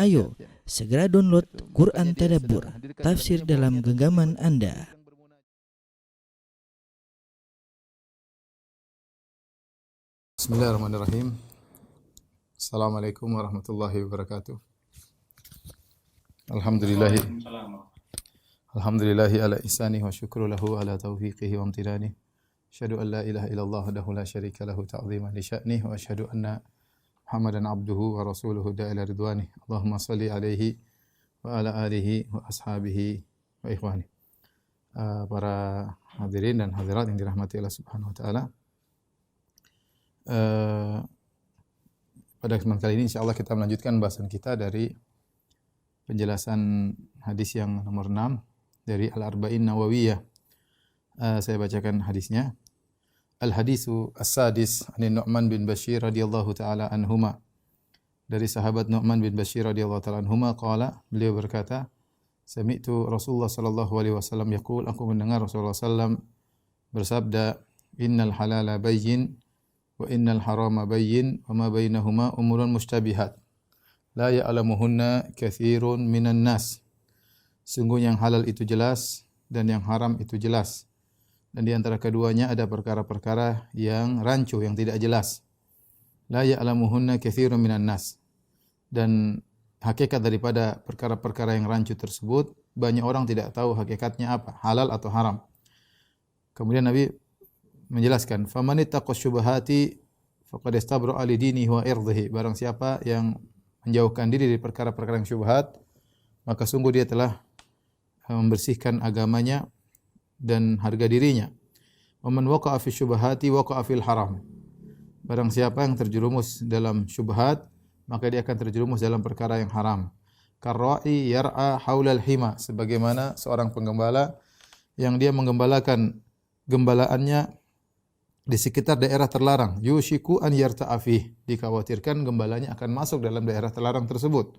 Ayo, segera download Quran Tadabbur, tafsir dalam genggaman Anda. Bismillahirrahmanirrahim. Assalamualaikum warahmatullahi wabarakatuh. Alhamdulillahi ala ihsanihi wa syukru lahu ala taufiqihi wa amtinanihi. Asyhadu an la ilaha illallah wahdahu la syarika lahu ta'ziman li sya'nihi wa asyhadu anna Muhammadan abduhu wa rasuluhu da'ila ridwani. Allahumma salli alaihi wa ala alihi wa ashabihi wa ikhwani. Para hadirin dan hadirat yang dirahmati Allah Subhanahu wa taala. Pada kesempatan kali ini insyaallah kita melanjutkan bahasan kita dari penjelasan hadis yang nomor 6 dari Al-Arba'in Nawawiyah. Saya bacakan hadisnya. Al-hadisu as-sadis an Nu'man bin Bashir radhiyallahu taala anhuma. Dari sahabat Nu'man bin Bashir radhiyallahu taala anhuma qala, beliau berkata, sami'tu Rasulullah sallallahu alaihi wasallam yaqul, aku mendengar Rasulullah sallam bersabda, innal halala bayyin wa innal harama bayyin wa ma bainahuma umurun mushtabihat la ya'lamuhunna katsirun minan nas. Sungguh yang halal itu jelas dan yang haram itu jelas. Dan di antara keduanya ada perkara-perkara yang rancu, yang tidak jelas. La ya'lamuhunna katsirun minan nas. Dan hakikat daripada perkara-perkara yang rancu tersebut, banyak orang tidak tahu hakikatnya apa, halal atau haram. Kemudian Nabi menjelaskan, faman ittaqa syubhati faqad istabra'a li dinihi wa irdhihi. Barang siapa yang menjauhkan diri dari perkara-perkara yang syubhat, maka sungguh dia telah membersihkan agamanya dan harga dirinya. Wa man waqa'a fi syubhati waqa'a fil haram. Barang siapa yang terjerumus dalam syubhat, maka dia akan terjerumus dalam perkara yang haram. Karra'i yar'a haulal hima, sebagaimana seorang penggembala yang dia menggembalakan gembalaannya di sekitar daerah terlarang. Yushiku an yarta'a fih, dikhawatirkan gembalanya akan masuk dalam daerah terlarang tersebut.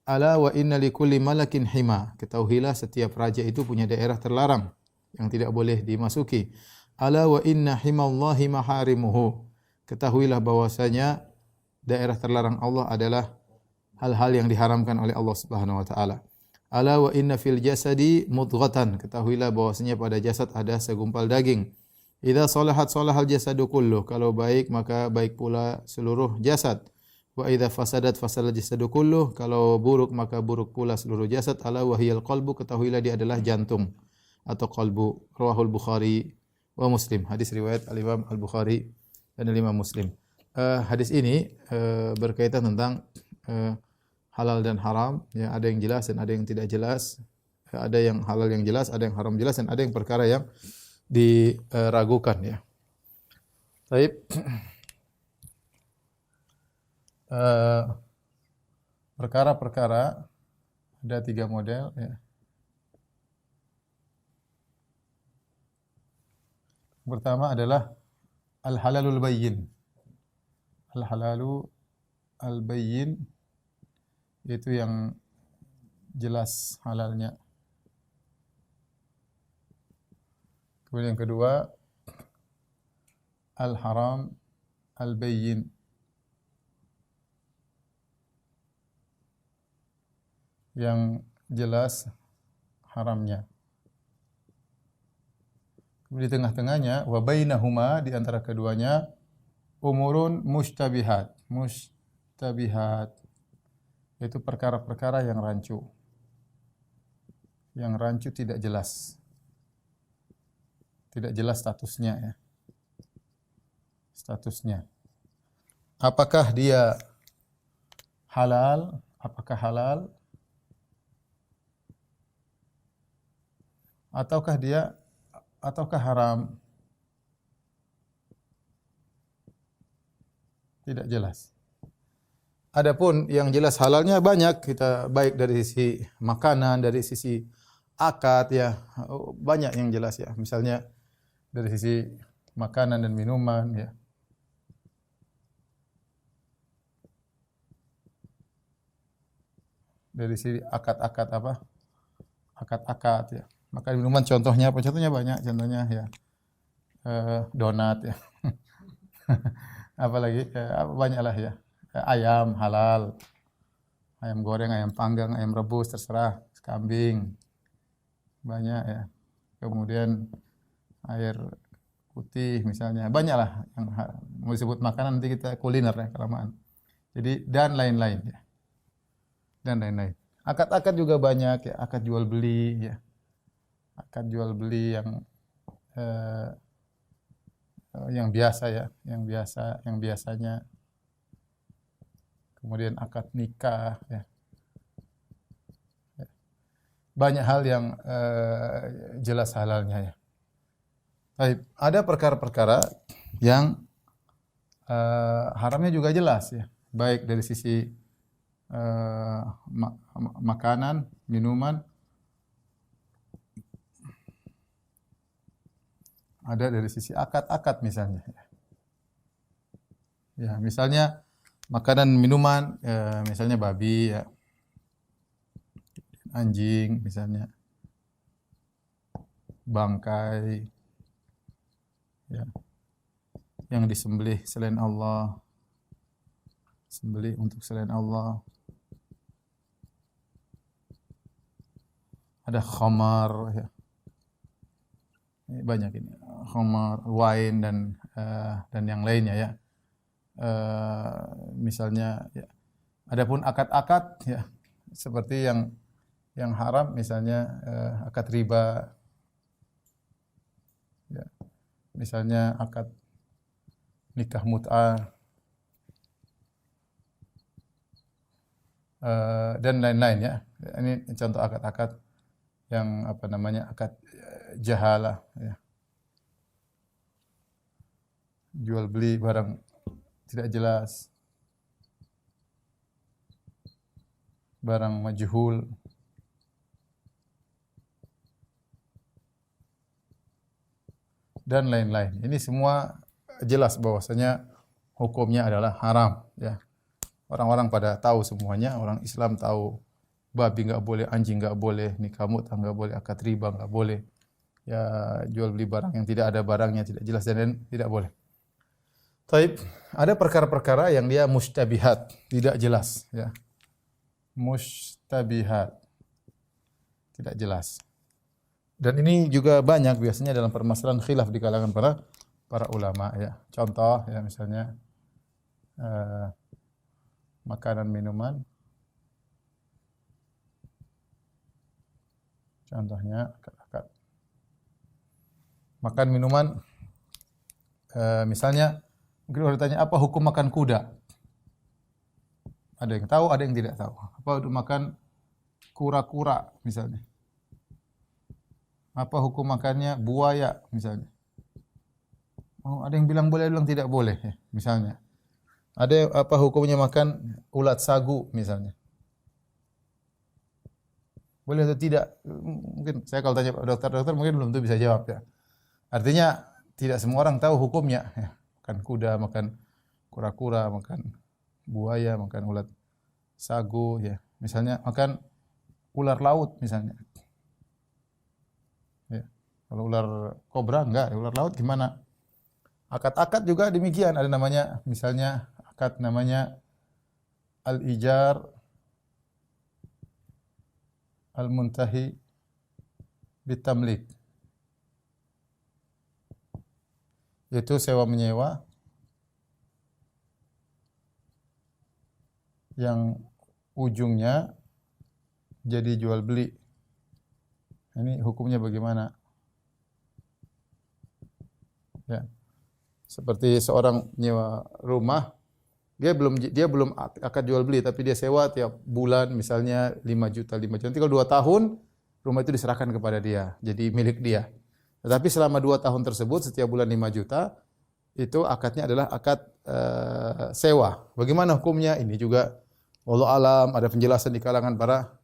Ala wa inna likulli malakin hima, ketahuilah setiap raja itu punya daerah terlarang yang tidak boleh dimasuki. Ala wa inna himallahi maharimuhu, ketahuilah bahwasanya daerah terlarang Allah adalah hal-hal yang diharamkan oleh Allah Subhanahu wa taala. Ala wa inna fil jasadi mudghatan, ketahuilah bahwasanya pada jasad ada segumpal daging. Idza salahat salahal jasadu kulluh, kalau baik maka baik pula seluruh jasad. Wa idza fasadat fasadal jasadu kulluh, kalau buruk maka buruk pula seluruh jasad. Ala wa hiyal qalbu, ketahuilah dia adalah jantung atau qalbu. Rawahul Bukhari wa Muslim. Hadis riwayat Al-Imam Al-Bukhari dan Al-Imam Muslim. Hadis ini berkaitan tentang halal dan haram, ya, ada yang jelas dan ada yang tidak jelas. Ada yang halal yang jelas, ada yang haram jelas, dan ada yang perkara yang diragukan, ya. Baik. Perkara-perkara ada 3 model, ya. Pertama adalah al-halalul bayyin. Al-halalu al-bayyin, itu yang jelas halalnya. Kemudian yang kedua, al-haram al-bayyin, yang jelas haramnya. Kemudian di tengah-tengahnya, wa bainahuma, di antara keduanya, umurun mushtabihat. Mushtabihat itu perkara-perkara yang rancu. Yang rancu tidak jelas. Tidak jelas statusnya, ya. Statusnya. Apakah dia halal? Apakah halal? Ataukah haram? Tidak jelas. Adapun yang jelas halalnya banyak, kita baik dari sisi makanan, dari sisi akad, ya, banyak yang jelas, ya. Misalnya dari sisi makanan dan minuman, ya. Dari sisi akad-akad apa? Akad-akad, ya. Maka minuman contohnya apa? Contohnya banyak, contohnya, ya, donat, ya. Apalagi banyaklah, ya. Ayam halal. Ayam goreng, ayam panggang, ayam rebus, terserah. Kambing, banyak ya. Kemudian air putih misalnya. Banyak lah yang mau disebut makanan, nanti kita kuliner ya, kelamaan. Jadi, dan lain-lain ya. Dan lain-lain. Akad-akad juga banyak ya. Akad jual beli ya. Akad jual beli eh, yang biasa ya. Yang biasanya. Kemudian akad nikah ya. Banyak hal yang jelas halalnya ya. Baik, ada perkara-perkara yang haramnya juga jelas ya. Baik dari sisi makanan, minuman, ada dari sisi akad-akad misalnya. Ya, misalnya makanan, minuman, misalnya babi ya. Anjing misalnya, bangkai ya, yang disembelih selain Allah, sembelih untuk selain Allah. Ada khamar ya. Ini banyak ini, khamar, wine dan yang lainnya ya. Misalnya ya. Adapun akad-akad ya, seperti yang haram misalnya akad riba ya. Misalnya akad nikah mut'ah dan lain-lain ya. Ini contoh akad-akad yang apa namanya, akad jahalah ya. Jual beli barang tidak jelas, barang majhul. Dan lain-lain. Ini semua jelas bahwasanya hukumnya adalah haram ya. Orang-orang pada tahu semuanya, orang Islam tahu babi enggak boleh, anjing enggak boleh, nikah mut'ah enggak boleh, akad riba enggak boleh. Ya, jual beli barang yang tidak ada barangnya, tidak jelas dan lain tidak boleh. Taib, ada perkara-perkara yang dia mustabihat, tidak jelas ya. Mustabihat. Tidak jelas. Dan ini juga banyak biasanya dalam permasalahan khilaf di kalangan para ulama ya. Contoh ya, misalnya makanan, minuman. Contohnya akad. Makan, minuman, misalnya mungkin orang ditanya apa hukum makan kuda? Ada yang tahu, ada yang tidak tahu. Apa makan kura-kura misalnya? Apa hukum makannya buaya misalnya? Oh, ada yang bilang boleh, ada yang bilang tidak boleh ya, misalnya. Ada apa hukumnya makan ulat sagu misalnya? Boleh atau tidak? Mungkin saya kalau tanya dokter mungkin belum tentu bisa jawab ya. Artinya tidak semua orang tahu hukumnya ya. Makan kuda, makan kura-kura, makan buaya, makan ulat sagu ya. Misalnya makan ular laut misalnya. Ya. Kalau ular kobra enggak, ular laut gimana? Akad-akad juga demikian, ada namanya misalnya akad namanya al-ijar al-muntahi bitamlik. Yaitu sewa menyewa yang ujungnya jadi jual beli. Ini hukumnya bagaimana? Ya. Seperti seorang nyewa rumah, dia belum akad jual beli tapi dia sewa tiap bulan misalnya 5 juta. Nanti kalau 2 tahun rumah itu diserahkan kepada dia, jadi milik dia. Tetapi selama 2 tahun tersebut setiap bulan 5 juta itu akadnya adalah akad sewa. Bagaimana hukumnya? Ini juga wallahu alam, ada penjelasan di kalangan para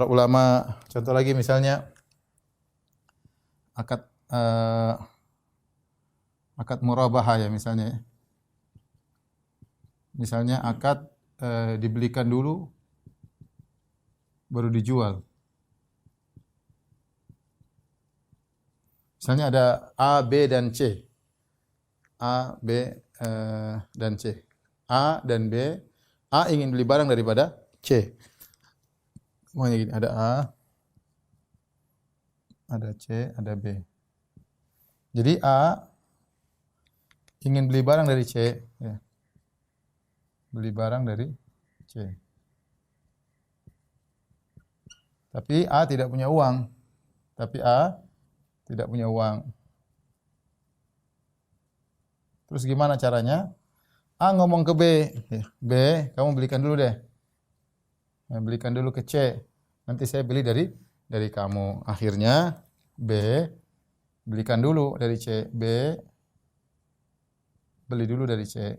ulama. Contoh lagi misalnya akad akad murabahah ya misalnya. Misalnya akad dibelikan dulu baru dijual. Misalnya ada A, B dan C. A, B dan C. A dan B, A ingin beli barang daripada C. Semuanya gini, ada A, ada C, ada B. Jadi A ingin beli barang dari C, ya. Beli barang dari C. Tapi A tidak punya uang. Terus gimana caranya? A ngomong ke B, B, kamu belikan dulu deh. Belikan dulu ke C. Nanti saya beli dari kamu. Akhirnya B belikan dulu dari C. B beli dulu dari C.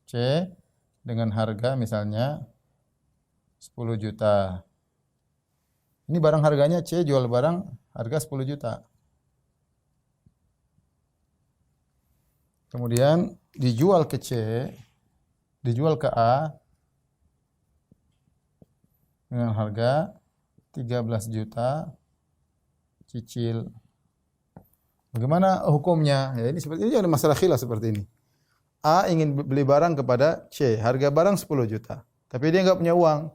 C dengan harga misalnya 10 juta. Ini barang harganya C jual barang harga 10 juta. Kemudian dijual ke C, dijual ke A dengan harga 13 juta cicil. Bagaimana hukumnya? Ya, ini ada masalah khilaf seperti ini. A ingin beli barang kepada C, harga barang 10 juta. Tapi dia enggak punya uang.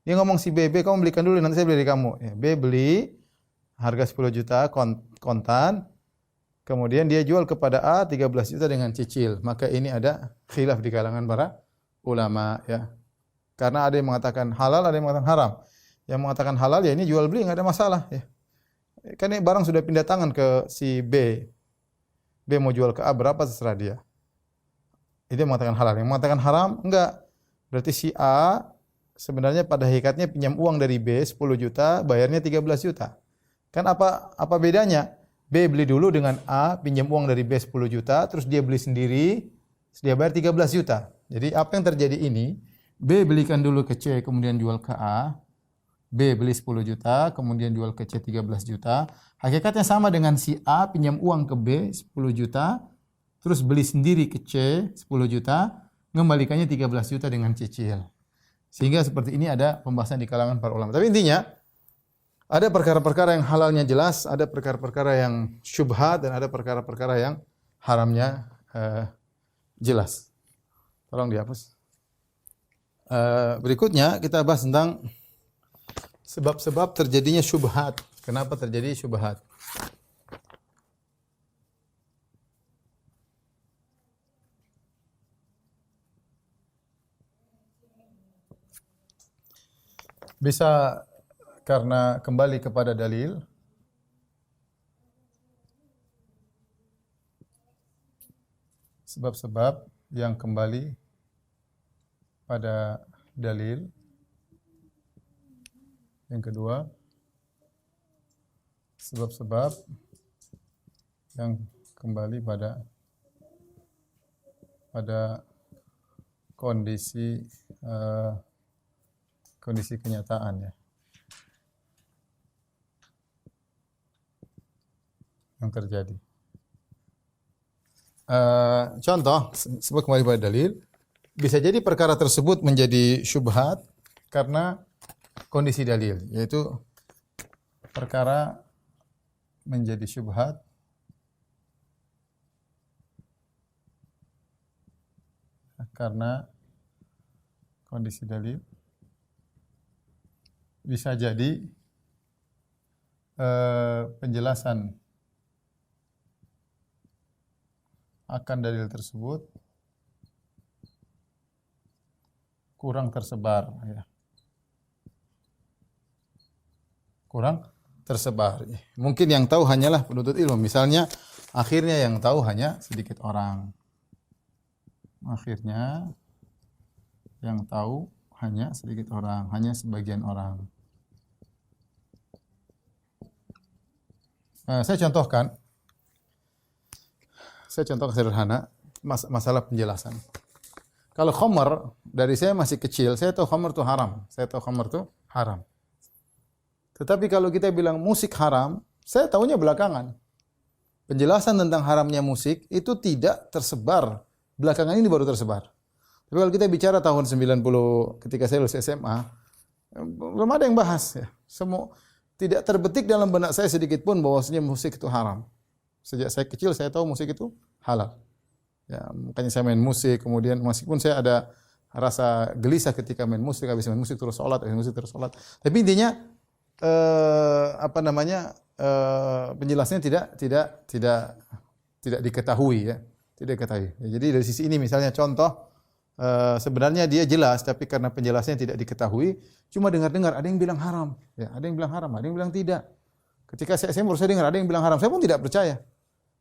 Dia ngomong si B, B kamu belikan dulu nanti saya beli dari kamu. Ya, B beli harga 10 juta kontan. Kemudian dia jual kepada A 13 juta dengan cicil. Maka ini ada khilaf di kalangan para ulama, ya. Karena ada yang mengatakan halal, ada yang mengatakan haram. Yang mengatakan halal ya ini jual beli enggak ada masalah, ya. Kan ini barang sudah pindah tangan ke si B. B mau jual ke A berapa terserah dia. Itu yang mengatakan halal. Yang mengatakan haram enggak. Berarti si A sebenarnya pada hakikatnya pinjam uang dari B 10 juta, bayarnya 13 juta. Kan apa bedanya? B beli dulu dengan A, pinjam uang dari B 10 juta, terus dia beli sendiri, dia bayar 13 juta. Jadi apa yang terjadi ini? B belikan dulu ke C, kemudian jual ke A. B beli 10 juta, kemudian jual ke C 13 juta. Hakikatnya sama dengan si A pinjam uang ke B 10 juta, terus beli sendiri ke C 10 juta, mengembalikannya 13 juta dengan cicil. Sehingga seperti ini ada pembahasan di kalangan para ulama. Tapi intinya, ada perkara-perkara yang halalnya jelas, ada perkara-perkara yang syubhat, dan ada perkara-perkara yang haramnya jelas. Tolong dihapus. Berikutnya kita bahas tentang sebab-sebab terjadinya syubhat. Kenapa terjadi syubhat? Bisa karena kembali kepada dalil, sebab-sebab yang kembali pada dalil. Yang kedua, sebab-sebab yang kembali pada kondisi kenyataan, ya, yang terjadi. Contoh, sebab kembali pada dalil, bisa jadi perkara tersebut menjadi syubhat karena kondisi dalil, yaitu perkara menjadi syubhat karena kondisi dalil. Bisa jadi penjelasan akan dalil tersebut kurang tersebar, ya. Kurang tersebar. Mungkin yang tahu hanyalah penuntut ilmu. Misalnya, akhirnya yang tahu hanya sedikit orang. Akhirnya yang tahu hanya sedikit orang, hanya sebagian orang. Saya contohkan sederhana masalah penjelasan. Kalau khamar, dari saya masih kecil, saya tahu khamar itu haram. Tetapi kalau kita bilang musik haram, saya tahunya belakangan. Penjelasan tentang haramnya musik itu tidak tersebar. Belakangan ini baru tersebar. Tapi kalau kita bicara tahun 90 ketika saya lulus SMA, belum ada yang bahas, ya. Semua tidak terbetik dalam benak saya sedikit pun bahwasanya musik itu haram. Sejak saya kecil saya tahu musik itu halal. Ya, makanya saya main musik, kemudian meskipun saya ada rasa gelisah ketika main musik, habis main musik terus sholat, habis musik terus sholat. Tapi intinya penjelasannya tidak diketahui ya, tidak diketahui. Ya, jadi dari sisi ini misalnya contoh sebenarnya dia jelas, tapi karena penjelasannya tidak diketahui, cuma dengar-dengar ada yang bilang haram, ya, ada yang bilang haram, ada yang bilang tidak. Ketika saya baru saya dengar ada yang bilang haram, saya pun tidak percaya.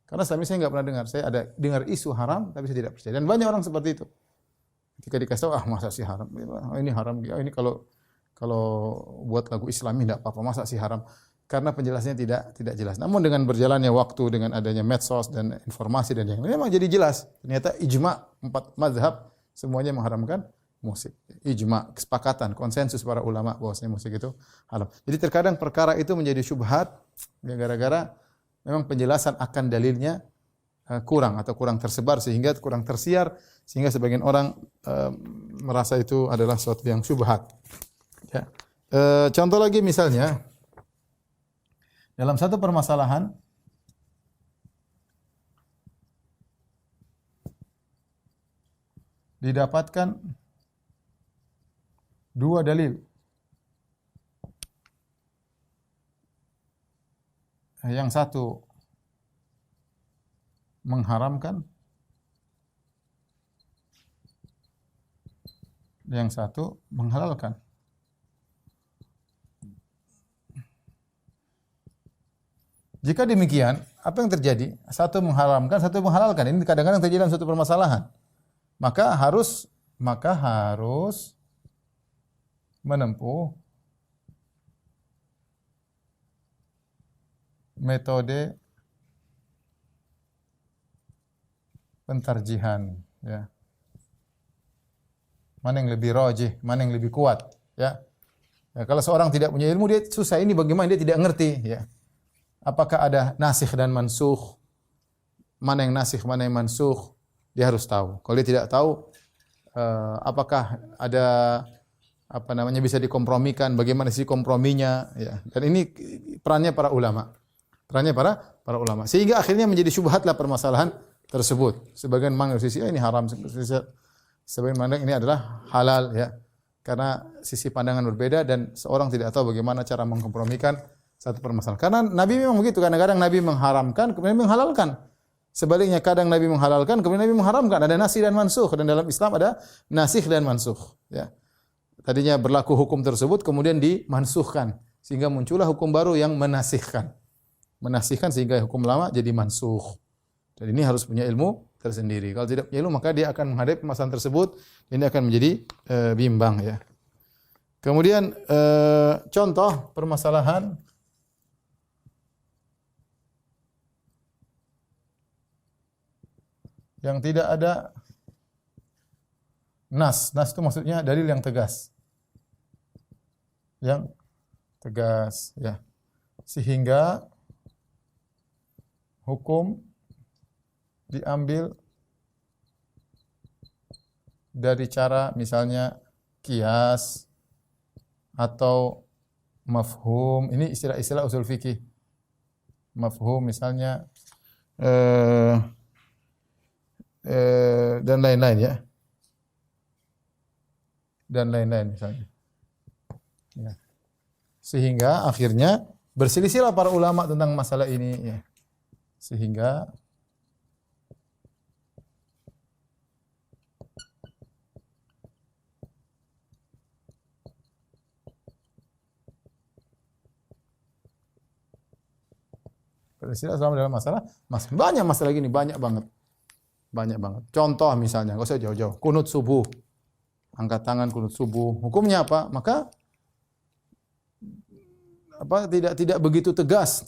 Karena selama ini saya nggak pernah dengar. Saya ada dengar isu haram, tapi saya tidak percaya. Dan banyak orang seperti itu. Ketika dikasih tahu, masa sih haram? Oh, ini haram. Oh, ini kalau buat lagu Islami tidak apa-apa. Masa sih haram? Karena penjelasannya tidak jelas. Namun dengan berjalannya waktu, dengan adanya medsos dan informasi dan yang lain, memang jadi jelas. Ternyata ijma 4 mazhab semuanya mengharamkan musik. Ijma, kesepakatan, konsensus para ulama bahwasanya musik itu haram. Jadi terkadang perkara itu menjadi syubhat ya, gara-gara memang penjelasan akan dalilnya kurang atau kurang tersebar sehingga kurang tersiar sehingga sebagian orang merasa itu adalah sesuatu yang syubhat. Ya. Contoh lagi misalnya dalam satu permasalahan didapatkan 2 dalil. Yang satu mengharamkan, yang satu menghalalkan. Jika demikian, apa yang terjadi? Satu mengharamkan, satu menghalalkan. Ini kadang-kadang terjadi dalam suatu permasalahan. Maka harus menempuh metode pentarjihan ya. Mana yang lebih rajih, mana yang lebih kuat ya. Ya, kalau seorang tidak punya ilmu dia susah ini bagaimana dia tidak ngerti ya. Apakah ada nasikh dan mansukh? Mana yang nasikh, mana yang mansukh? Dia harus tahu. Kalau dia tidak tahu apakah ada bisa dikompromikan, bagaimana sih komprominya ya. Dan ini perannya para ulama. Para ulama. Sehingga akhirnya menjadi syubhatlah permasalahan tersebut. Sebagian memang sisi ini haram, sebagian memandang ini adalah halal ya. Karena sisi pandangan berbeda dan seorang tidak tahu bagaimana cara mengkompromikan satu permasalahan. Karena Nabi memang begitu, kadang-kadang Nabi mengharamkan, kemudian menghalalkan. Sebaliknya kadang Nabi menghalalkan, kemudian Nabi mengharamkan. Ada nasikh dan mansukh dan dalam Islam ada nasikh dan mansukh ya. Tadinya berlaku hukum tersebut kemudian dimansukhkan sehingga muncullah hukum baru yang menasikhkan sehingga hukum lama jadi mansukh. Dan ini harus punya ilmu tersendiri. Kalau tidak punya ilmu maka dia akan menghadapi permasalahan tersebut, ini akan menjadi bimbang ya. Kemudian contoh permasalahan yang tidak ada nas. Nas itu maksudnya dalil yang tegas. Yang tegas ya. Sehingga hukum diambil dari cara misalnya qiyas atau mafhum. Ini istilah-istilah usul fikih. Mafhum misalnya dan lain-lain ya. Dan lain-lain misalnya. Ya. Sehingga akhirnya berselisihlah para ulama tentang masalah ini ya. Sehingga berselisih dalam masalah banyak masalah gini, banyak banget. Contoh misalnya, enggak usah jauh-jauh, kunut subuh. Angkat tangan kunut subuh. Hukumnya apa? Maka tidak begitu tegas.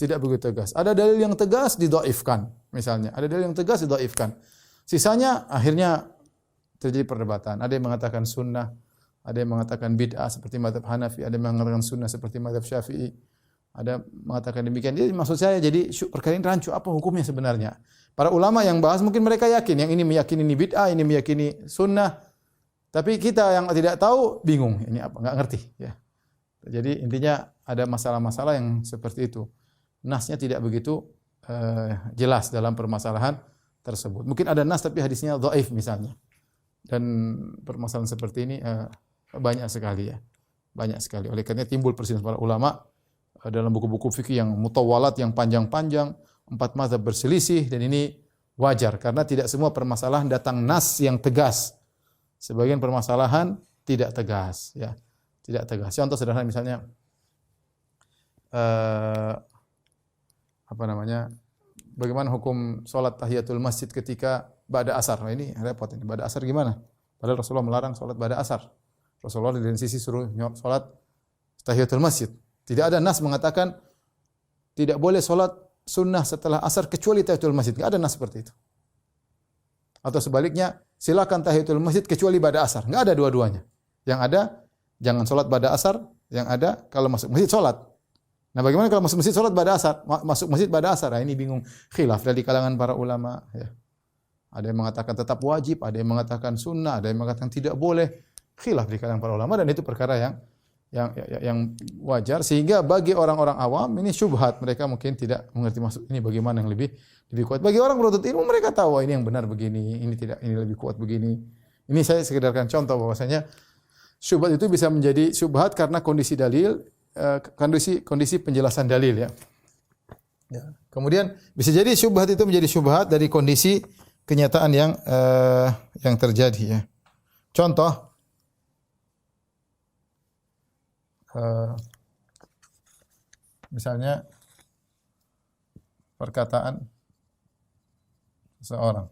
Ada dalil yang tegas didhaifkan misalnya. Ada dalil yang tegas didhaifkan. Sisanya akhirnya terjadi perdebatan. Ada yang mengatakan sunnah, ada yang mengatakan bid'ah seperti mazhab Hanafi, ada yang mengatakan sunnah seperti mazhab Syafi'i. Ada mengatakan demikian. Jadi maksud saya jadi perkara ini rancu apa hukumnya sebenarnya. Para ulama yang bahas mungkin mereka yakin, yang ini meyakini ini bid'ah, ini meyakini sunnah. Tapi kita yang tidak tahu bingung, ini apa? Enggak ngerti ya. Jadi intinya ada masalah-masalah yang seperti itu. Nasnya tidak begitu jelas dalam permasalahan tersebut. Mungkin ada nas tapi hadisnya dhaif misalnya. Dan permasalahan seperti ini banyak sekali ya. Banyak sekali. Oleh karena timbul perselisihan para ulama dalam buku-buku fikih yang mutawalat, yang panjang-panjang, 4 mazhab berselisih, dan ini wajar karena tidak semua permasalahan datang nas yang tegas. Sebagian permasalahan tidak tegas ya. Tidak tegas. Contoh sederhana misalnya apa namanya? Bagaimana hukum salat tahiyatul masjid ketika ba'da asar? Nah, ini repot ini. Ba'da asar gimana? Padahal Rasulullah melarang salat ba'da asar. Rasulullah dari sisi suruh salat tahiyatul masjid. Tidak ada nas mengatakan tidak boleh salat sunnah setelah asar kecuali tahiyatul masjid. Enggak ada nas seperti itu. Atau sebaliknya, silakan tahiyatul masjid kecuali ba'da asar. Enggak ada dua-duanya. Yang ada jangan salat ba'da asar, yang ada kalau masuk masjid salat. Nah, bagaimana kalau masuk masjid salat ba'da asar? Masuk masjid ba'da asar. Nah, ini bingung, khilaf dari kalangan para ulama ya. Ada yang mengatakan tetap wajib, ada yang mengatakan sunnah, ada yang mengatakan tidak boleh. Khilaf di kalangan para ulama, dan itu perkara yang wajar, sehingga bagi orang-orang awam ini syubhat, mereka mungkin tidak mengerti maksud ini bagaimana yang lebih kuat. Bagi orang menuntut ilmu, mereka tahu ini yang benar begini, ini tidak, ini lebih kuat begini. Ini saya sekedarkan contoh bahwasanya syubhat itu bisa menjadi syubhat karena kondisi dalil, kondisi penjelasan dalil ya. Ya. Kemudian bisa jadi syubhat itu menjadi syubhat dari kondisi kenyataan yang terjadi ya. Contoh misalnya perkataan seseorang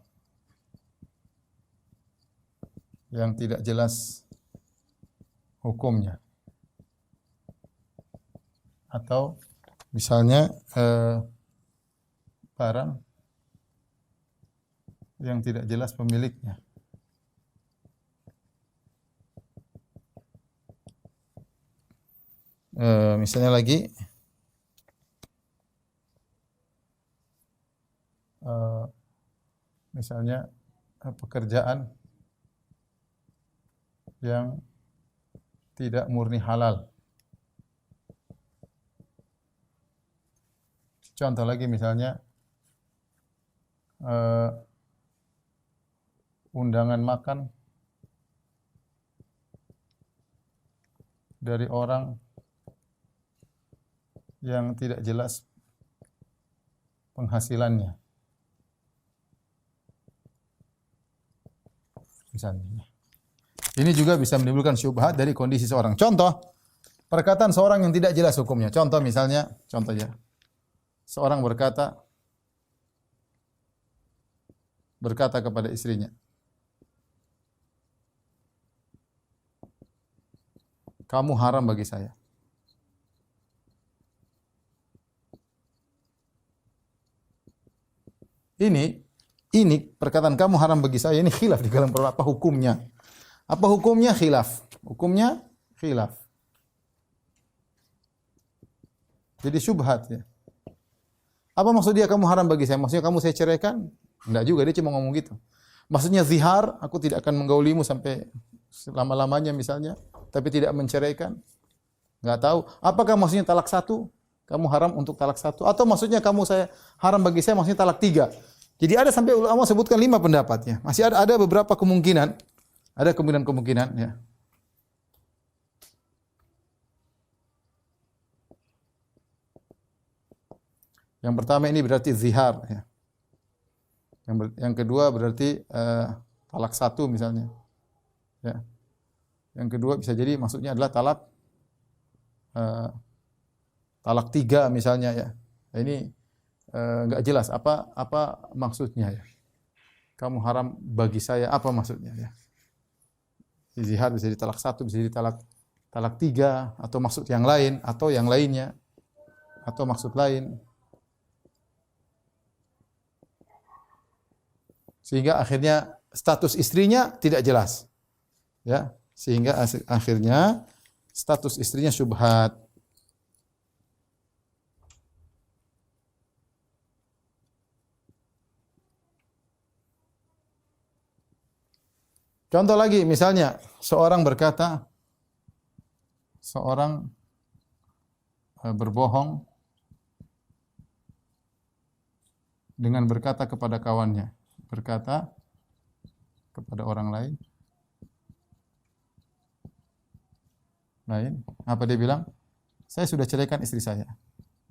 yang tidak jelas hukumnya, atau misalnya barang yang tidak jelas pemiliknya. Misalnya lagi misalnya pekerjaan yang tidak murni halal. Contoh lagi misalnya undangan makan dari orang yang tidak jelas penghasilannya. Misalnya. Ini juga bisa menimbulkan syubhat dari kondisi seorang. Contoh, perkataan seorang yang tidak jelas hukumnya. Contoh misalnya, contoh ya. Seorang berkata kepada istrinya, "Kamu haram bagi saya." Ini perkataan kamu haram bagi saya, ini khilaf di kalangan para ulama. Apa hukumnya? Apa hukumnya? Khilaf. Hukumnya khilaf. Jadi syubhat ya. Apa maksud dia kamu haram bagi saya? Maksudnya kamu saya ceraikan? Enggak juga, dia cuma ngomong gitu. Maksudnya zihar, aku tidak akan menggaulimu sampai selama-lamanya misalnya, tapi tidak menceraikan. Enggak tahu. Apakah maksudnya talak 1? Kamu haram untuk talak 1? Atau maksudnya kamu saya haram bagi saya maksudnya talak 3? Jadi ada sampai ulama sebutkan 5 pendapatnya. Masih ada beberapa kemungkinan. Ada kemungkinan ya. Yang pertama ini berarti zihar ya. Yang kedua berarti talak 1 misalnya. Ya. Yang kedua bisa jadi maksudnya adalah talak 3 misalnya ya. Ini enggak jelas apa maksudnya ya. Kamu haram bagi saya, apa maksudnya ya. Zihar bisa jadi talak 1, bisa jadi talak 3, atau maksud yang lain, atau yang lainnya, atau maksud lain. Sehingga akhirnya status istrinya tidak jelas. Ya, sehingga akhirnya status istrinya syubhat. Contoh lagi, misalnya seorang berbohong dengan berkata kepada kawannya, berkata kepada orang lain, lain. Apa dia bilang? Saya sudah ceraikan istri saya.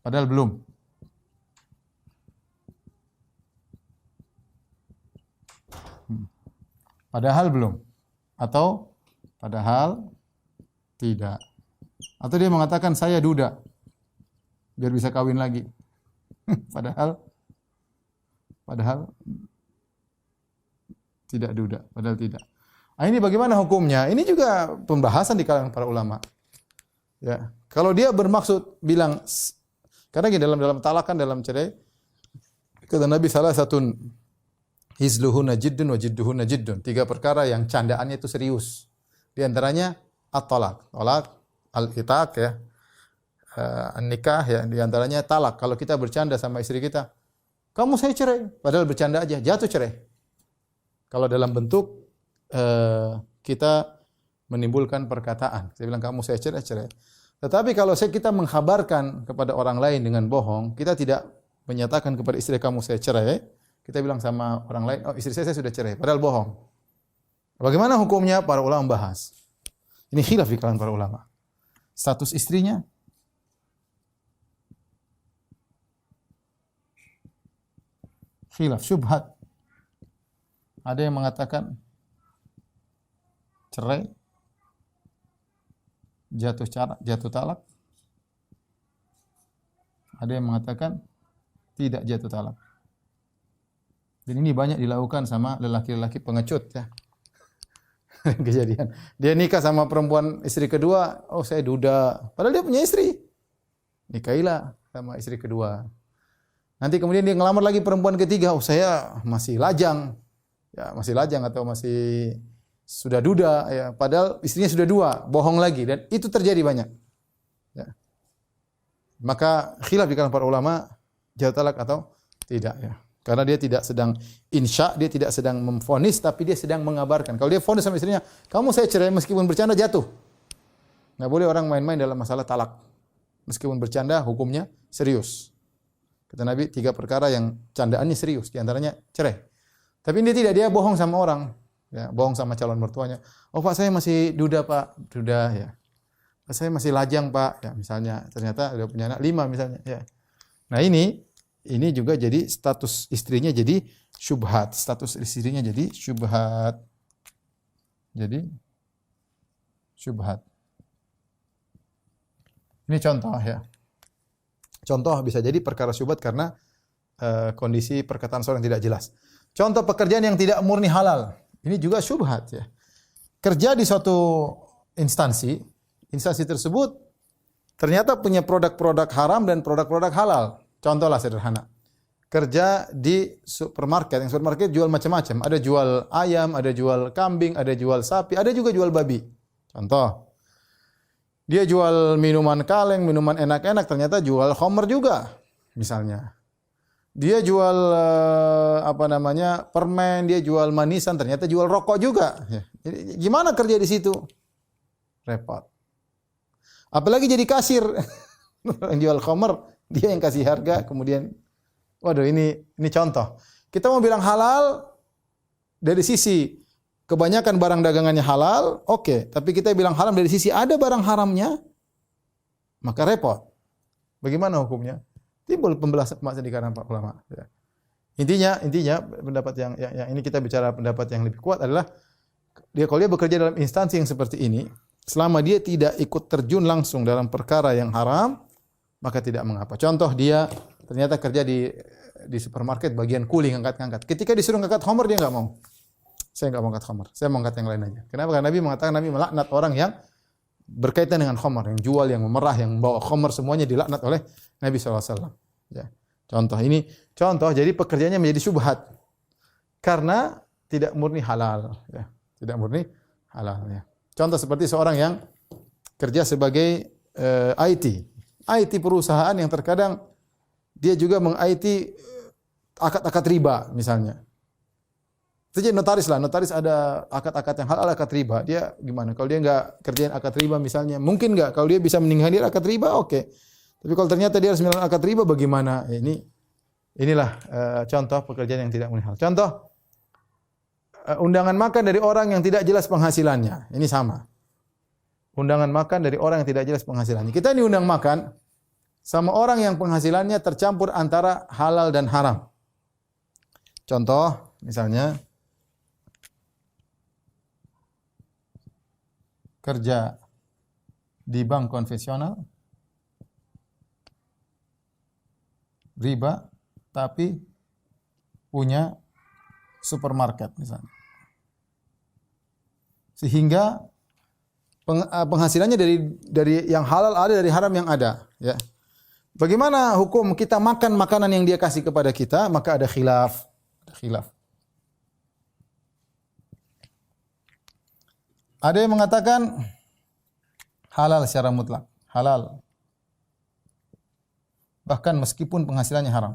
Padahal belum. Padahal belum. Atau padahal tidak. Atau dia mengatakan saya duda. Biar bisa kawin lagi. Padahal tidak duda, padahal tidak. Nah, ini bagaimana hukumnya? Ini juga pembahasan di kalangan para ulama. Ya, kalau dia bermaksud bilang, karena gini, dalam talakan, dalam cerai, kata Nabi salah satu hizluhunna jiddun wa jidduhunna jiddun. 3 perkara yang candaannya itu serius. Di antaranya at-talaq, al-itaq ya, an-nikah ya, di antaranya talak. Kalau kita bercanda sama istri kita, kamu saya cerai, padahal bercanda aja, jatuh cerai. Kalau dalam bentuk kita menimbulkan perkataan, saya bilang kamu saya cerai, cerai. Tetapi kalau kita mengkhabarkan kepada orang lain dengan bohong, kita tidak menyatakan kepada istri kamu saya cerai, kita bilang sama orang lain, oh istri saya sudah cerai, padahal bohong. Bagaimana hukumnya? Para ulama membahas. Ini khilaf di kalangan para ulama. Status istrinya khilaf, syubhat. Ada yang mengatakan cerai, jatuh talak. Ada yang mengatakan tidak jatuh talak. Dan ini banyak dilakukan sama lelaki-lelaki pengecut ya. Kejadian. Dia nikah sama perempuan istri kedua, oh saya duda. Padahal dia punya istri. Nikahilah sama istri kedua. Nanti kemudian dia ngelamar lagi perempuan ketiga, oh saya masih lajang. Ya, masih lajang atau masih sudah duda ya, padahal istrinya sudah 2, bohong lagi, dan itu terjadi banyak. Ya. Maka khilaf di kalangan para ulama jatuh talak atau tidak ya. Karena dia tidak sedang insya, dia tidak sedang memvonis, tapi dia sedang mengabarkan. Kalau dia vonis sama istrinya, kamu saya cerai, meskipun bercanda jatuh. Nggak boleh orang main-main dalam masalah talak. Meskipun bercanda, hukumnya serius. Kata Nabi, 3 perkara yang candaannya serius, di antaranya cerai. Tapi ini tidak, dia bohong sama orang, ya, bohong sama calon mertuanya. Oh Pak, saya masih duda Pak, duda ya. Saya masih lajang Pak, ya misalnya. Ternyata dia punya anak 5 misalnya. Ya. Nah ini juga jadi status istrinya jadi syubhat, status istrinya jadi syubhat. Jadi syubhat. Ini contoh ya. Contoh bisa jadi perkara syubhat karena kondisi perkataan seorang tidak jelas. Contoh pekerjaan yang tidak murni halal. Ini juga syubhat ya. Kerja di suatu instansi tersebut ternyata punya produk-produk haram dan produk-produk halal. Contohlah sederhana. Kerja di supermarket, yang supermarket jual macam-macam. Ada jual ayam, ada jual kambing, ada jual sapi, ada juga jual babi. Contoh. Dia jual minuman kaleng, minuman enak-enak, ternyata jual khamr juga, misalnya. Dia jual permen, dia jual manisan, ternyata jual rokok juga. Jadi, gimana kerja di situ? Repot. Apalagi jadi kasir. Yang jual khamr, dia yang kasih harga, kemudian waduh ini contoh. Kita mau bilang halal dari sisi kebanyakan barang dagangannya halal, oke. Tapi kita bilang haram dari sisi ada barang haramnya, maka repot. Bagaimana hukumnya? Timbul pembahasan di kalangan para ulama. Ya. Intinya pendapat yang ini kita bicara pendapat yang lebih kuat adalah kalau dia bekerja dalam instansi yang seperti ini, selama dia tidak ikut terjun langsung dalam perkara yang haram, maka tidak mengapa. Contoh dia ternyata kerja di supermarket bagian kuli ngangkat-ngangkat. Ketika disuruh ngangkat khamr dia enggak mau. Saya enggak mau angkat khamr. Saya mau angkat yang lain aja. Kenapa? Karena Nabi mengatakan, Nabi melaknat orang yang berkaitan dengan khamr, yang jual, yang memerah, yang membawa khamr, semuanya dilaknat oleh Nabi SAW. Ya. Contoh, jadi pekerjaannya menjadi syubhat. Karena tidak murni halal. Ya. Tidak murni halal. Ya. Contoh seperti seorang yang kerja sebagai IT perusahaan yang terkadang dia juga meng-IT akad-akad riba misalnya. Itu jadi notaris lah. Notaris ada akad-akad yang halal, akad riba. Dia gimana? Kalau dia enggak kerjain akad riba misalnya, mungkin enggak. Kalau dia bisa meninggalkan akad riba, oke. Tapi kalau ternyata dia harus meninggalkan akad riba, bagaimana? Inilah contoh pekerjaan yang tidak murni halal. Contoh undangan makan dari orang yang tidak jelas penghasilannya. Ini sama. undangan makan dari orang yang tidak jelas penghasilannya. Kita diundang makan sama orang yang penghasilannya tercampur antara halal dan haram. Contoh, misalnya kerja di bank konvensional, riba, tapi punya supermarket misalnya. Sehingga penghasilannya dari yang halal ada, dari haram yang ada, ya. Bagaimana hukum kita makan makanan yang dia kasih kepada kita? Maka ada khilaf. Ada yang mengatakan halal secara mutlak, halal. Bahkan meskipun penghasilannya haram.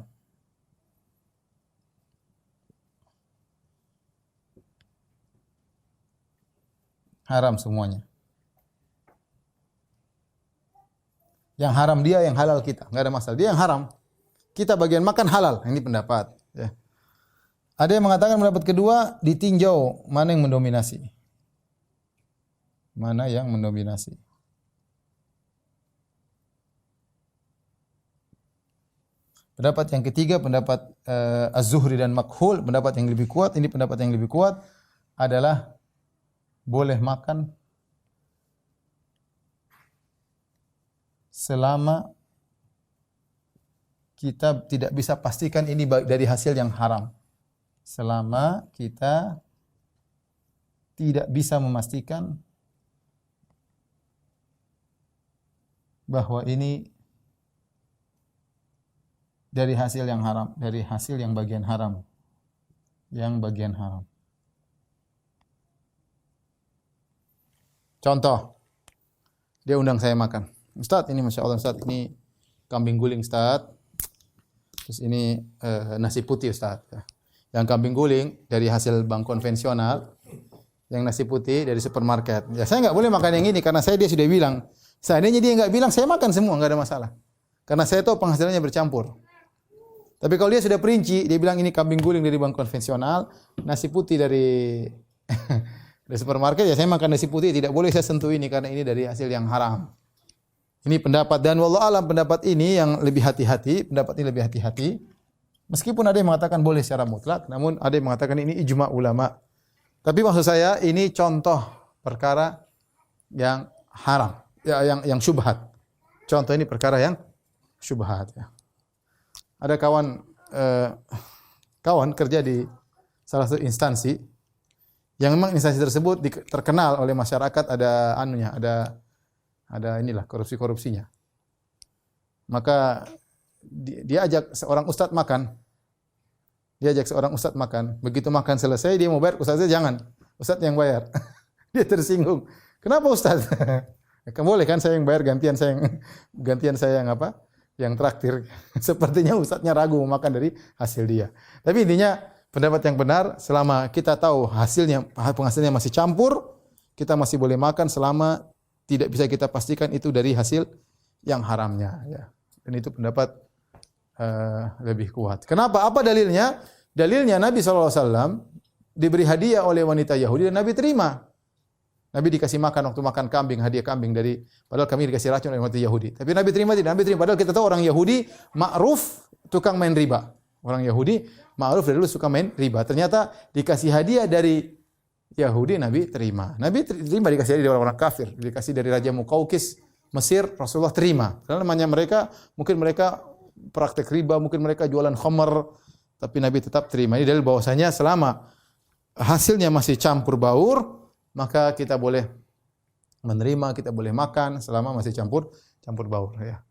Haram semuanya. Yang haram dia, yang halal kita. Enggak ada masalah. Dia yang haram. Kita bagian makan halal. Ini pendapat. Ya. Ada yang mengatakan pendapat kedua, ditinjau mana yang mendominasi. Mana yang mendominasi. Pendapat yang ketiga, pendapat Az-Zuhri dan Makhul, pendapat yang lebih kuat, ini pendapat yang lebih kuat adalah boleh makan selama kita tidak bisa pastikan ini dari hasil yang haram. Selama kita tidak bisa memastikan bahwa ini dari hasil yang haram, dari hasil yang bagian haram. Yang bagian haram. Contoh, dia undang saya makan. Ustaz, ini Masya Allah Ustaz, ini kambing guling Ustaz. Terus ini nasi putih Ustaz. Yang kambing guling dari hasil bank konvensional, yang nasi putih dari supermarket. Ya saya nggak boleh makan yang ini karena dia sudah bilang. Seandainya dia nggak bilang, saya makan semua, nggak ada masalah. Karena saya tahu penghasilannya bercampur. Tapi kalau dia sudah perinci, dia bilang ini kambing guling dari bank konvensional, nasi putih dari dari supermarket, ya saya makan nasi putih, tidak boleh saya sentuh ini karena ini dari hasil yang haram. Ini pendapat, dan wallahu alam pendapat ini yang lebih hati-hati, pendapat ini lebih hati-hati. Meskipun ada yang mengatakan boleh secara mutlak, namun ada yang mengatakan ini ijma ulama. Tapi maksud saya ini contoh perkara yang haram, ya, yang syubhat. Contoh ini perkara yang syubhat. Ya. Ada kawan kerja di salah satu instansi yang memang instansi tersebut terkenal oleh masyarakat ada inilah korupsinya. Maka dia ajak seorang ustadz makan. Begitu makan selesai dia mau bayar, ustadznya jangan. Ustadz yang bayar. Dia tersinggung. Kenapa ustadz? Boleh kan saya yang bayar, gantian saya yang apa? Yang traktir. Sepertinya ustadznya ragu mau makan dari hasil dia. Tapi intinya pendapat yang benar, selama kita tahu penghasilannya masih campur, kita masih boleh makan selama tidak bisa kita pastikan itu dari hasil yang haramnya. Ya. Dan itu pendapat lebih kuat. Kenapa? Apa dalilnya? Dalilnya Nabi SAW diberi hadiah oleh wanita Yahudi dan Nabi terima. Nabi dikasih makan waktu makan kambing, hadiah kambing padahal kami dikasih racun oleh wanita Yahudi. Tapi Nabi terima tidak? Nabi terima. Padahal kita tahu orang Yahudi ma'ruf tukang main riba. Orang Yahudi ma'ruf dari dulu suka main riba. Ternyata dikasih hadiah dari Yahudi, Nabi terima. Nabi terima dikasih hadiah dari orang kafir. Dikasih dari Raja Muqawqis Mesir, Rasulullah terima. Karena namanya mungkin mereka praktek riba, mungkin mereka jualan khamar, tapi Nabi tetap terima. Ini dalil bahwasanya selama hasilnya masih campur baur, maka kita boleh menerima, kita boleh makan selama masih campur baur. Ya.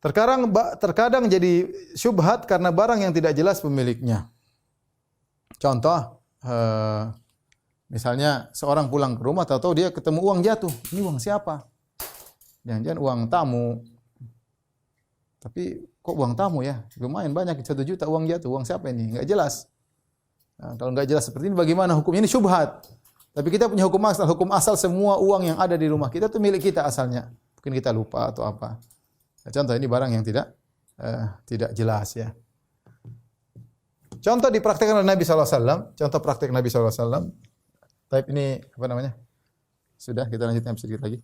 Terkadang jadi syubhat karena barang yang tidak jelas pemiliknya. Contoh, misalnya seorang pulang ke rumah, tahu-tahu dia ketemu uang jatuh. Ini uang siapa? Jangan-jangan uang tamu. Tapi kok uang tamu ya? Lumayan banyak, 1 juta uang jatuh. Uang siapa ini? Enggak jelas. Nah, kalau enggak jelas seperti ini bagaimana hukumnya? Ini syubhat. Tapi kita punya hukum asal. Hukum asal semua uang yang ada di rumah kita itu milik kita asalnya. Mungkin kita lupa atau apa. Nah, contoh ini barang yang tidak jelas ya. Contoh dipraktikkan oleh Nabi SAW. Contoh praktik Nabi SAW. Tapi ini apa namanya? Sudah, kita lanjutkan sedikit lagi.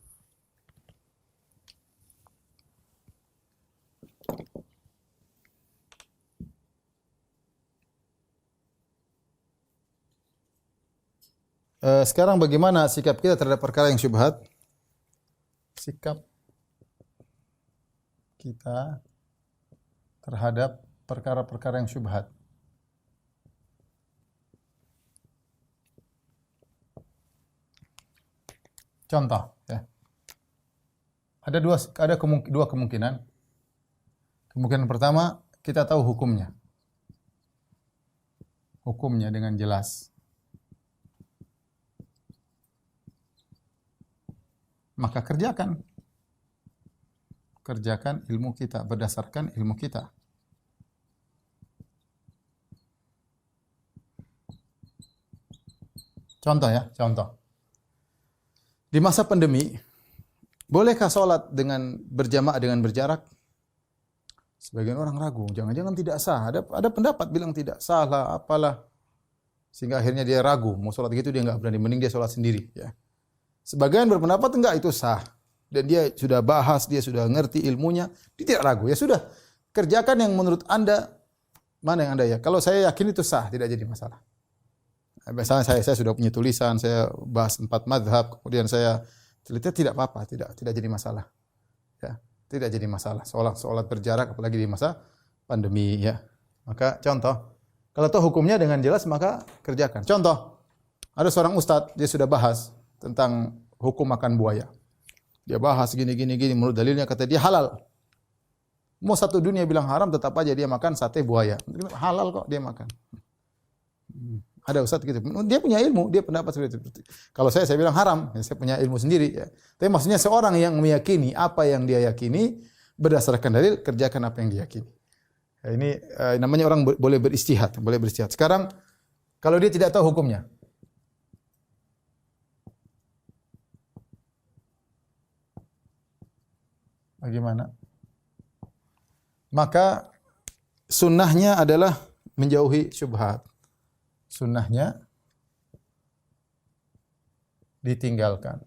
Sekarang bagaimana sikap kita terhadap perkara yang syubhat? Sikap kita terhadap perkara-perkara yang syubhat. Contoh, ya. Ada dua kemungkinan. Kemungkinan pertama, kita tahu hukumnya. Hukumnya dengan jelas. Maka kerjakan. Kerjakan ilmu kita berdasarkan ilmu kita. Contoh ya, contoh. Di masa pandemi, bolehkah sholat dengan berjamaah dengan berjarak? Sebagian orang ragu, jangan-jangan tidak sah. Ada pendapat bilang tidak sah lah, apalah. Sehingga akhirnya dia ragu, mau sholat gitu dia nggak berani, mending dia sholat sendiri. Ya. Sebagian berpendapat enggak, itu sah. Dan dia sudah bahas, dia sudah ngerti ilmunya, dia tidak ragu. Ya sudah, kerjakan yang menurut Anda, mana yang Anda ya. Kalau saya yakin itu sah, tidak jadi masalah. Biasanya saya sudah punya tulisan, saya bahas 4 mazhab, kemudian saya teliti, tidak apa-apa, tidak jadi masalah. Ya, tidak jadi masalah. Sholat berjarak apalagi di masa pandemi ya. Maka contoh, kalau tahu hukumnya dengan jelas maka kerjakan. Contoh, ada seorang ustadz, dia sudah bahas tentang hukum makan buaya. Dia bahas gini, menurut dalilnya kata dia halal. Mau satu dunia bilang haram, tetap aja dia makan sate buaya. Halal kok dia makan. Ada ustaz gitu. Dia punya ilmu, dia pendapat seperti itu. Kalau saya bilang haram, ya saya punya ilmu sendiri ya. Tapi maksudnya seorang yang meyakini apa yang dia yakini berdasarkan dalil, kerjakan apa yang dia yakini. Ya, ini namanya orang boleh beristihad. Sekarang kalau dia tidak tahu hukumnya, bagaimana? Maka sunnahnya adalah menjauhi syubhat. Sunnahnya ditinggalkan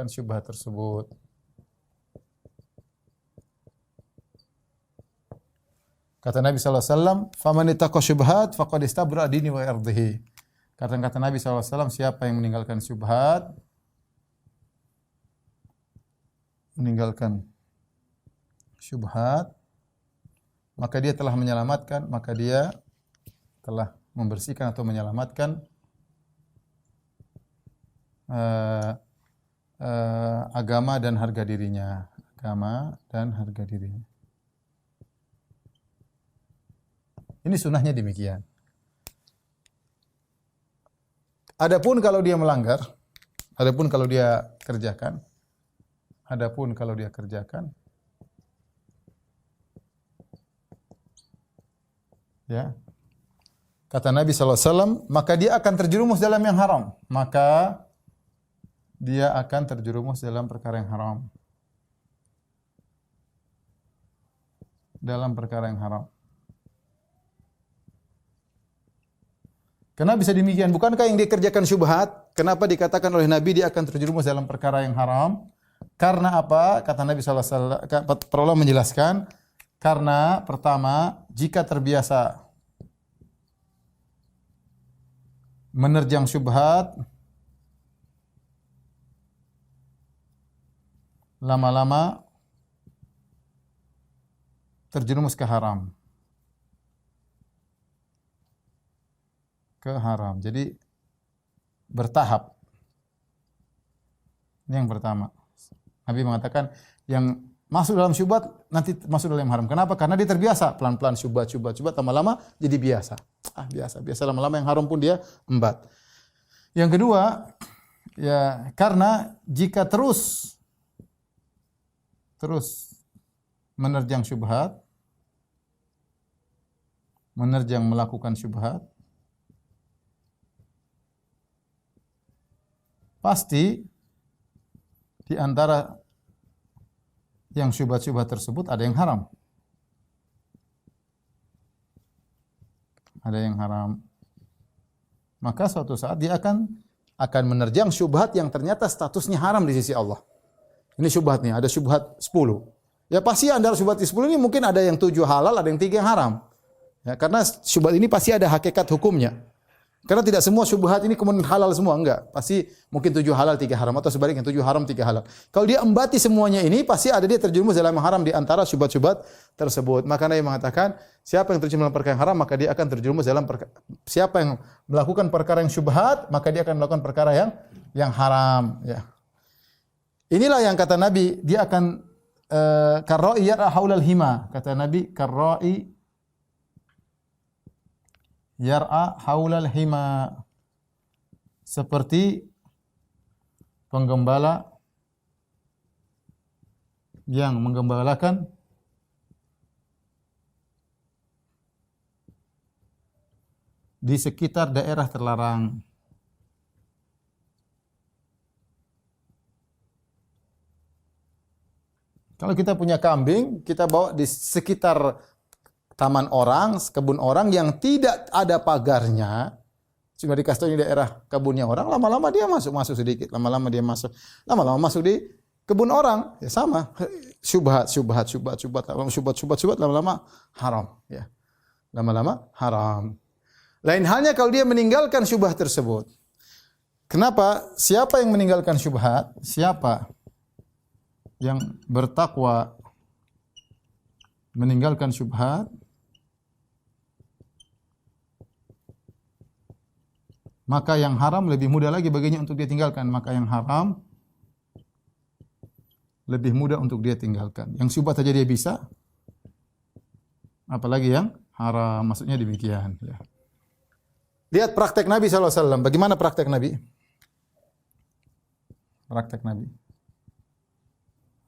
syubhat tersebut. Kata Nabi SAW, "Faman ittaqa syubhat faqad istabra dini wa irdihi." Kata Nabi SAW, siapa yang meninggalkan syubhat, maka dia telah menyelamatkan, maka dia telah membersihkan atau menyelamatkan agama dan harga dirinya. Ini sunnahnya demikian. Adapun kalau dia melanggar, adapun kalau dia kerjakan, ya. Kata Nabi SAW, maka dia akan terjerumus dalam yang haram. Dalam perkara yang haram. Kenapa bisa demikian? Bukankah yang dikerjakan syubhat? Kenapa dikatakan oleh Nabi dia akan terjerumus dalam perkara yang haram? Karena apa? Kata Nabi SAW, para ulama menjelaskan, karena pertama, jika terbiasa menerjang syubhat, lama-lama terjerumus ke haram. Jadi bertahap. Ini yang pertama. Nabi mengatakan yang masuk dalam syubhat nanti masuk dalam haram. Kenapa? Karena dia terbiasa pelan-pelan syubhat lama-lama jadi biasa. Biasa lama-lama yang haram pun dia embat. Yang kedua, ya karena jika terus menerjang syubhat, melakukan syubhat, pasti di antara yang syubhat-syubhat tersebut ada yang haram. Maka suatu saat dia akan menerjang syubhat yang ternyata statusnya haram di sisi Allah. Ini syubhatnya, ada syubhat 10. Ya pasti antara syubhat 10 ini mungkin ada yang 7 halal, ada yang 3 yang haram. Ya, karena syubhat ini pasti ada hakikat hukumnya. Karena tidak semua syubhat ini kemudian halal semua, enggak. Pasti mungkin 7 halal 3 haram atau sebaliknya 7 haram 3 halal. Kalau dia embati semuanya ini pasti ada dia terjerumus dalam yang haram di antara syubhat-syubhat tersebut. Maka Nabi mengatakan, siapa yang terjerumus dalam perkara yang haram maka dia akan terjerumus dalam siapa yang melakukan perkara yang syubhat maka dia akan melakukan perkara yang haram, ya. Inilah yang kata Nabi, dia akan karra'i yar'a haulal hima. Kata Nabi, karra'i yar'a haulal hima, seperti penggembala yang menggembalakan di sekitar daerah terlarang. Kalau kita punya kambing, kita bawa di sekitar taman orang, kebun orang yang tidak ada pagarnya, cuma dikasih tahu ini daerah kebunnya orang, lama-lama dia masuk sedikit, lama-lama dia masuk, lama-lama masuk di kebun orang, ya sama, syubhat, lama-lama haram, ya, lama-lama haram. Lain halnya kalau dia meninggalkan syubhat tersebut. Kenapa? Siapa yang meninggalkan syubhat? Siapa yang bertakwa meninggalkan syubhat, maka yang haram lebih mudah lagi baginya untuk dia tinggalkan. Maka yang haram lebih mudah untuk dia tinggalkan. Yang syubhat saja dia bisa, apalagi yang haram. Maksudnya demikian, ya. Lihat praktek Nabi SAW. Bagaimana praktek Nabi? Praktek Nabi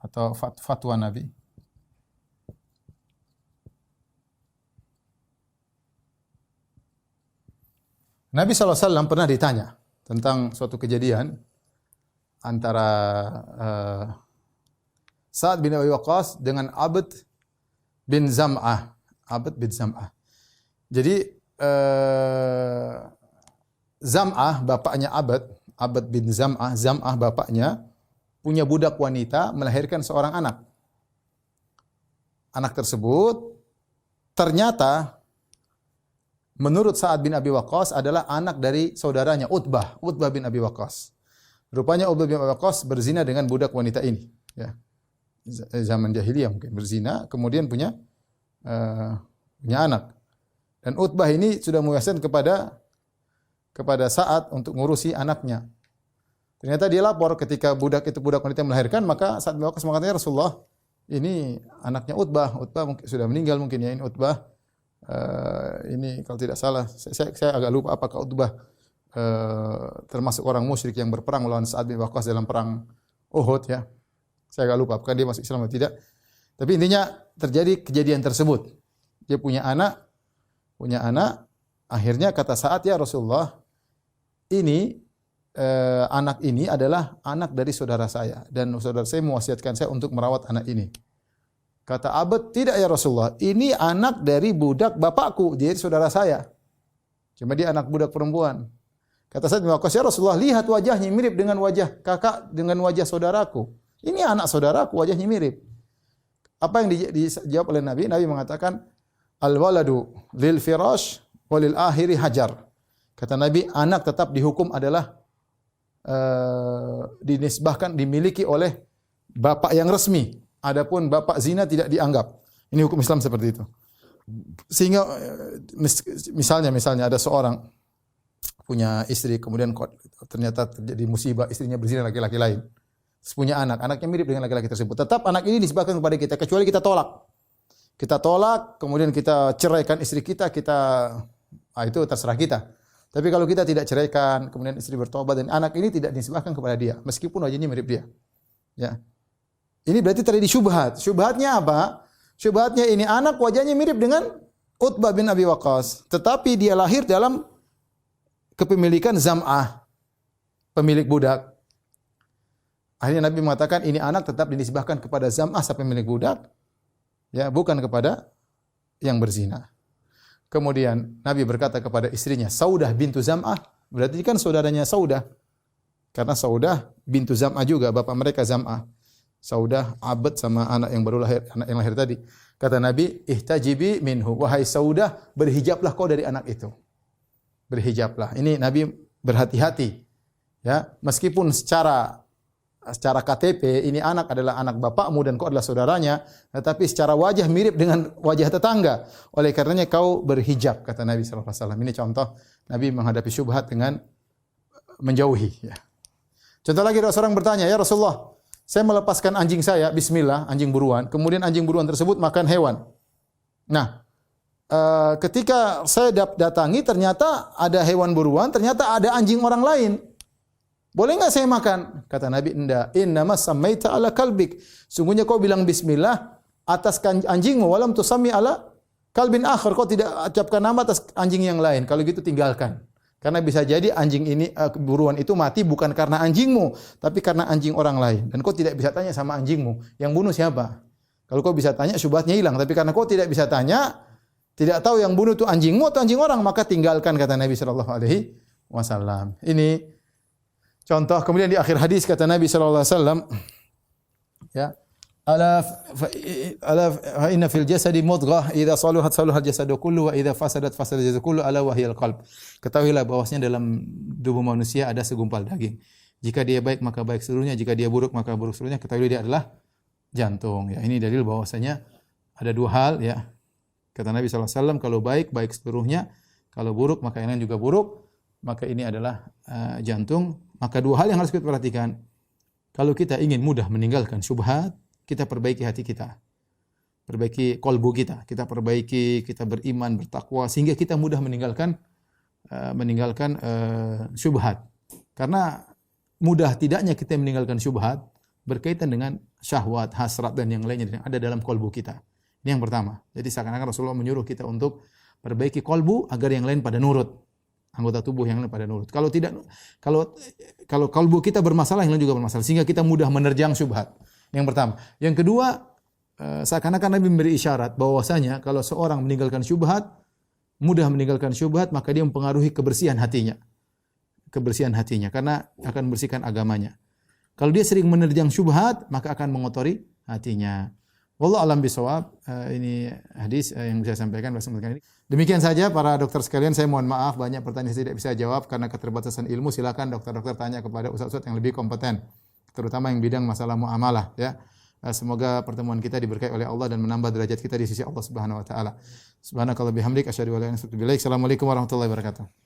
atau fatwa Nabi. Nabi SAW pernah ditanya tentang suatu kejadian antara Sa'ad bin Abi Waqqas dengan Abd bin Zam'ah. Abd bin Zam'ah. Jadi Zam'ah bapaknya Abd bin Zam'ah, Zam'ah bapaknya punya budak wanita melahirkan seorang anak. Anak tersebut ternyata menurut Sa'ad bin Abi Waqqas adalah anak dari saudaranya Utbah bin Abi Waqqas. Rupanya Utbah bin Abi Waqqas berzina dengan budak wanita ini, ya. Zaman jahiliyah mungkin berzina, kemudian punya anak. Dan Utbah ini sudah mewariskan kepada Sa'ad untuk ngurusi anaknya. Ternyata dia lapor ketika budak wanita melahirkan, maka Sa'ad bin Waqqas mengatakan, Rasulullah, ini anaknya Utbah mungkin sudah meninggal mungkin ya, ini Utbah. Ini kalau tidak salah, saya agak lupa apakah Utbah termasuk orang musyrik yang berperang melawan Sa'ad bin Waqqas dalam perang Uhud, ya. Saya agak lupa apakah dia masuk Islam atau tidak. Tapi intinya terjadi kejadian tersebut. Dia punya anak, akhirnya kata Sa'ad, ya Rasulullah, ini anak ini adalah anak dari saudara saya dan saudara saya mewasiatkan saya untuk merawat anak ini. Kata Abd, tidak ya Rasulullah, ini anak dari budak bapakku, jadi saudara saya. Cuma dia anak budak perempuan. Kata Sa'ad bin Waqqas, ya Rasulullah, lihat wajahnya mirip dengan wajah kakak dengan wajah saudaraku. Ini anak saudaraku, wajahnya mirip. Apa yang dijawab oleh Nabi? Nabi mengatakan, al-waladu lil firash walil akhiri hajar. Kata Nabi, anak tetap dihukum adalah dinisbahkan, dimiliki oleh bapak yang resmi. Adapun bapak zina tidak dianggap. Ini hukum Islam seperti itu. Sehingga misalnya ada seorang punya istri, kemudian ternyata terjadi musibah, istrinya berzina laki-laki lain. Terus punya anaknya mirip dengan laki-laki tersebut. Tetap anak ini disebabkan kepada kita, kecuali kita tolak. Kita tolak, kemudian kita ceraikan istri kita, itu terserah kita. Tapi kalau kita tidak ceraikan, kemudian istri bertobat dan anak ini tidak disebabkan kepada dia, meskipun wajahnya mirip dia. Ya. Ini berarti terjadi syubhat. Syubhatnya apa? Syubhatnya ini anak wajahnya mirip dengan Utbah bin Abi Waqqas, tetapi dia lahir dalam kepemilikan Zam'ah, pemilik budak. Akhirnya Nabi mengatakan ini anak tetap dinisbahkan kepada Zam'ah, pemilik budak, ya, bukan kepada yang berzina. Kemudian Nabi berkata kepada istrinya, Saudah bintu Zam'ah, berarti kan saudaranya Saudah. Karena Saudah bintu Zam'ah juga, bapak mereka Zam'ah. Saudah Abd sama anak yang baru lahir, anak yang lahir tadi. Kata Nabi, ihtajibi minhu, wahai Saudah, berhijablah kau dari anak itu. berhijablah. Ini Nabi berhati-hati. Ya, meskipun secara KTP ini anak adalah anak bapakmu dan kau adalah saudaranya, tetapi secara wajah mirip dengan wajah tetangga. Oleh karenanya kau berhijab, kata Nabi sallallahu alaihi wasallam. Ini contoh Nabi menghadapi syubhat dengan menjauhi, ya. Contoh lagi, ada seorang bertanya, "Ya Rasulullah, saya melepaskan anjing saya, bismillah, anjing buruan, kemudian anjing buruan tersebut makan hewan." Nah, ketika saya datangi ternyata ada hewan buruan, ternyata ada anjing orang lain. Boleh enggak saya makan? Kata Nabi, "Enggak. Innama samaita ala kalbik." Sungguhnya kau bilang bismillah atas anjingmu, walam tusammi ala kalbin akhar. Kau tidak ucapkan nama atas anjing yang lain. Kalau gitu tinggalkan. Karena bisa jadi anjing ini buruan itu mati bukan karena anjingmu, tapi karena anjing orang lain. Dan kau tidak bisa tanya sama anjingmu, yang bunuh siapa? Kalau kau bisa tanya, syubhatnya hilang. Tapi karena kau tidak bisa tanya, tidak tahu yang bunuh itu anjingmu atau anjing orang, maka tinggalkan, kata Nabi sallallahu alaihi wasallam. Ini contoh. Kemudian di akhir hadis kata Nabi sallallahu alaihi wasallam, ya, ala fa inna fil jasadi mudghah idza saluhat saluhal jasadu kullu wa idza fasadat fasada jasadu kullu ala wa hiyal qalb. Ketahuilah bahwasanya dalam tubuh manusia ada segumpal daging. Jika dia baik maka baik seluruhnya, jika dia buruk maka buruk seluruhnya. Ketahuilah dia adalah jantung. Ya, ini dalil bahwasanya ada dua hal, ya. Kata Nabi sallallahu alaihi wasallam, kalau baik baik seluruhnya, kalau buruk maka yang lain juga buruk. Maka ini adalah jantung. Maka dua hal yang harus kita perhatikan. Kalau kita ingin mudah meninggalkan syubhat, kita perbaiki hati kita, perbaiki kolbu kita, kita perbaiki, kita beriman, bertakwa, sehingga kita mudah meninggalkan syubhat. Karena mudah tidaknya kita meninggalkan syubhat berkaitan dengan syahwat, hasrat dan yang lainnya yang ada dalam kolbu kita. Ini yang pertama. Jadi seakan-akan Rasulullah menyuruh kita untuk perbaiki kolbu agar yang lain pada nurut, anggota tubuh yang lain pada nurut. Kalau tidak, kalau kolbu kita bermasalah, yang lain juga bermasalah, sehingga kita mudah menerjang syubhat. Yang pertama. Yang kedua, seakan-akan Nabi memberi isyarat bahwasanya kalau seorang meninggalkan syubhat, mudah meninggalkan syubhat, maka dia mempengaruhi kebersihan hatinya. Kebersihan hatinya karena akan membersihkan agamanya. Kalau dia sering menerjang syubhat, maka akan mengotori hatinya. Wallahu a'lam bishawab. Ini hadis yang bisa saya sampaikan ini. Demikian saja para dokter sekalian, saya mohon maaf banyak pertanyaan saya tidak bisa jawab karena keterbatasan ilmu. Silakan dokter-dokter tanya kepada ustaz-ustaz yang lebih kompeten, terutama yang bidang masalah muamalah, ya. Semoga pertemuan kita diberkahi oleh Allah dan menambah derajat kita di sisi Allah Subhanahu wa taala. Subhanakallah bihamdik asyhadu an la ilaha illa anta astaghfiruka wa atubu ilaik. Assalamualaikum warahmatullahi wabarakatuh.